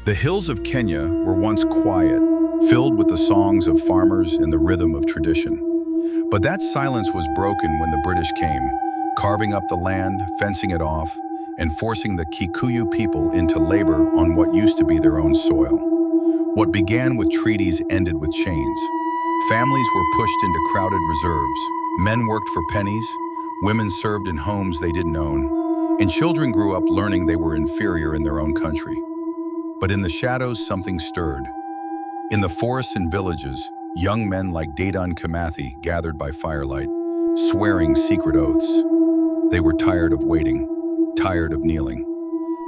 The hills of Kenya were once quiet, filled with the songs of farmers and the rhythm of tradition. But that silence was broken when the British came, carving up the land, fencing it off, and forcing the Kikuyu people into labor on what used to be their own soil. What began with treaties ended with chains. Families were pushed into crowded reserves. Men worked for pennies, women served in homes they didn't own, and children grew up learning they were inferior in their own country. But in the shadows, something stirred. In the forests and villages, young men like Dedan Kimathi gathered by firelight, swearing secret oaths. They were tired of waiting, tired of kneeling.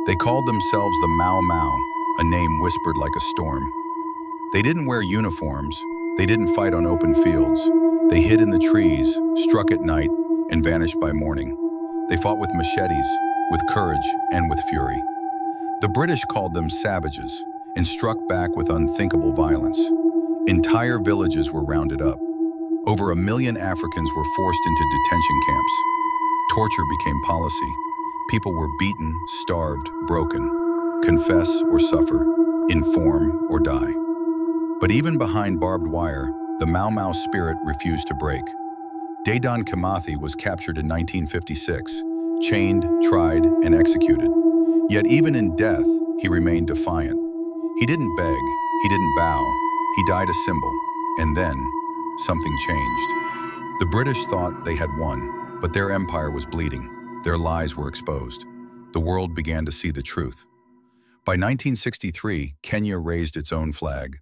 They called themselves the Mau Mau, a name whispered like a storm. They didn't wear uniforms. They didn't fight on open fields. They hid in the trees, struck at night, and vanished by morning. They fought with machetes, with courage, and with fury. The British called them savages and struck back with unthinkable violence. Entire villages were rounded up. Over 1 million Africans were forced into detention camps. Torture became policy. People were beaten, starved, broken. Confess or suffer, inform or die. But even behind barbed wire, the Mau Mau spirit refused to break. Dedan Kimathi was captured in 1956, chained, tried, and executed. Yet even in death, he remained defiant. He didn't beg, he didn't bow, he died a symbol. And then, something changed. The British thought they had won, but their empire was bleeding. Their lies were exposed. The world began to see the truth. By 1963, Kenya raised its own flag.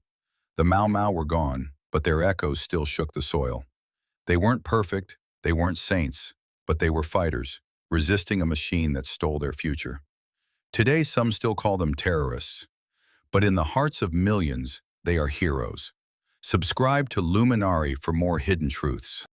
The Mau Mau were gone, but their echoes still shook the soil. They weren't perfect, they weren't saints, but they were fighters, resisting a machine that stole their future. Today, some still call them terrorists, but in the hearts of millions, they are heroes. Subscribe to Luminari for more hidden truths.